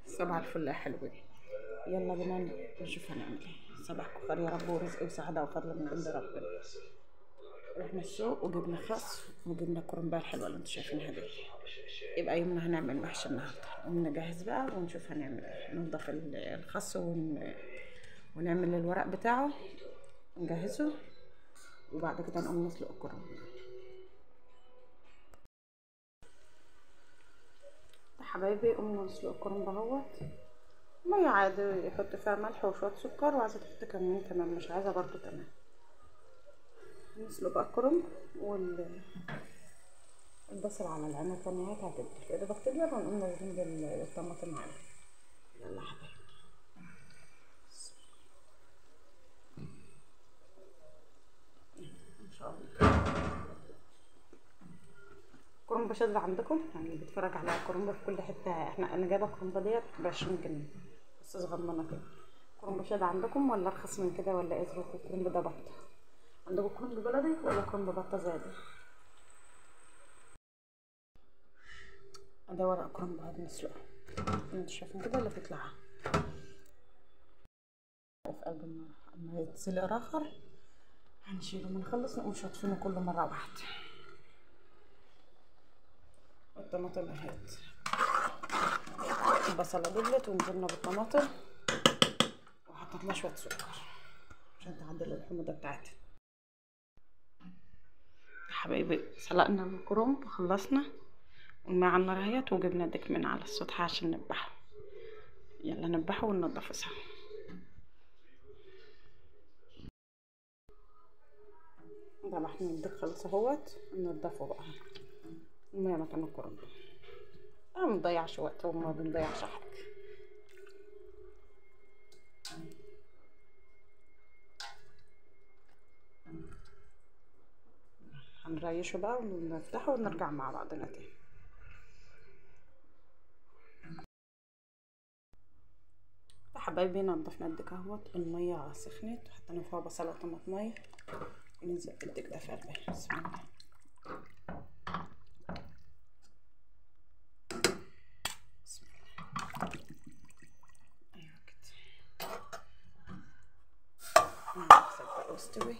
صباح الفل يا حلوين. يلا بينا نشوف هنعمل ايه. صباحكم خير يا رب، ورزق وسعاده وفضل من عند ربنا. رحنا السوق وجبنا خس وجبنا كرنبه الحلوه اللي انتوا شايفينها دي. يبقى يومنا هنعمل محشي النهارده، ونجهز بقى ونشوف هنعمل ايه. ننضف الخس ونعمل الورق بتاعه نجهزه، وبعد كده نقوم نسلق الكرنبه. يا حبايبي قوموا نسلق الكرنبه اهوت. ميه عادي، يحط فيها ملح وشويه سكر، وعايزه تحط كمون تمام، مش عايزه برضو تمام. نسلق بقى الكرنب والبصل على العنب هتبقى اذا بكتيريا، ونقوم نازلين بالطماطم عليه. يلا حبايبي ان شاء الله. كرنبه شاذة عندكم، يعني اللي بيتفرج على كرنبه في كل حته، انا جايبه الكرنبه ديت ب20 جنيه بس صغننه كده. كرنبه شاذة عندكم ولا ارخص من كده ولا ايه ظروف الكرنب ده؟ بطه عندكم كرنب بلدي ولا كرنب بطه زادي؟ ده ورق كرنب هاد نسلقه، انتوا شايفين كده اللي بيطلع في قلب النار. اما يتسلق راخر هنشيله، ما نخلص نقوم شاطفينه كله مره واحده. الطماطم اهيت، البصله دبلت ونزلنا بالطماطم، وحطينا شويه سكر عشان تعدل الحموضه بتاعتها. يا حبايبي سلقنا الكرنب وخلصنا، والماء على النار اهيت، وجبنا ديك من على السطح عشان نذبحه. يلا نذبحه وننضفه سوا. ذبحنا الديك خلاص اهوت، ننضفه بقى. الماء مكان الكرنب، ما بنضيعش وقت وما بنضيعش حاجه. هنريشه بقى ونفتحه ونرجع مع بعضنا تاني. يا حبايبي نضفنا الديك اهوت، الميه سخنت وحطينا فيها بصله وطماطميه، وننزل بالديك ده في قلبها. بسم الله. بسم الله. ايوه كده. نغسل بقى واستوي.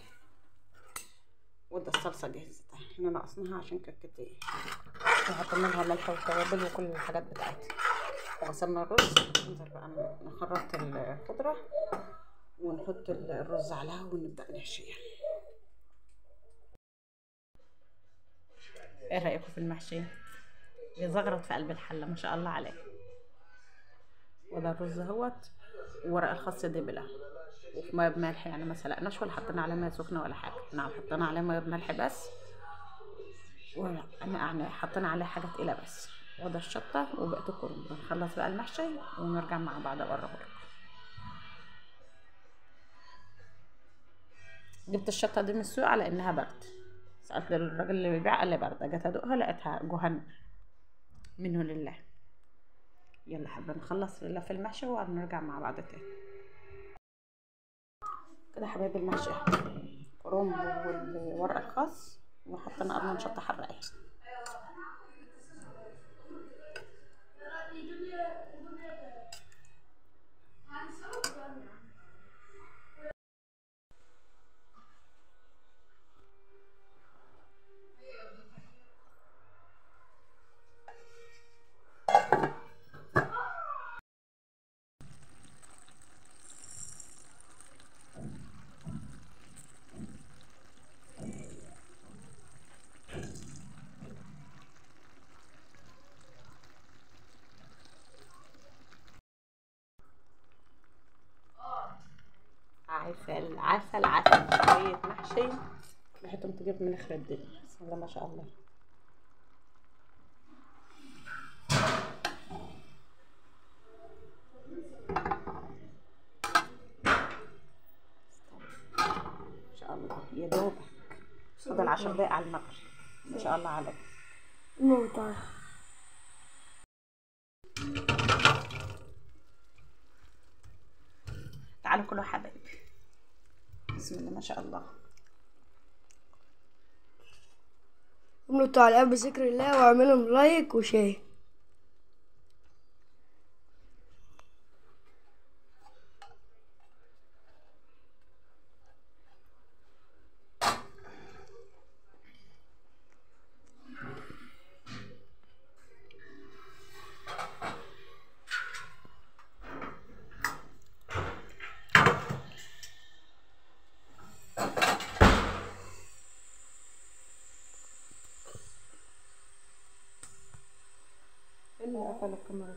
وده الصلصه جاهزه، احنا ناقصناها عشان كانت كتير، وحطينا لها ملح وتوابل وكل الحاجات بتاعتها. وغسلنا الرز، ننزل بقى نخرط الخضره ونحط الرز عليها ونبدا نحشيها. ايه رايكم في المحشي؟ بيزغرط في قلب الحله ما شاء الله عليه. وده الرز اهوت، وورق الخس دبله وفي ميه بملح، يعني ما سلقناش ولا حطينا عليه ميه سخنه ولا حاجه، احنا حطينا عليه ميه بملح بس، ولا حطينا عليه حاجه تقيله بس. وده الشطه وبقيت الكرنب. نخلص بقى المحشي ونرجع مع بعض اوريهولكم. جبت الشطه دي من السوق على انها برد، سالت الراجل اللي بيبيع قال لي برده، جت ادوقها لقيتها جهنم منه لله. يلا حابه نخلص في المحشي ونرجع مع بعض تاني. كده يا حبايبي المحشي كرنب والورق الخاص، وحطينا قرن شطه حراقه. عسل عسل عسل، شوية محشي ريحتهم تجيب من اخر الدنيا. بسم الله ما شاء الله. ما شاء الله يا دوب فضل 10 دقايق على المغرب. ما شاء الله عليك. موتى. تبارك حبايبي. بسم الله ما شاء الله. اعملوا تعليقات بذكر الله واعملوا لايك وشير. اللي قفل الكاميرا.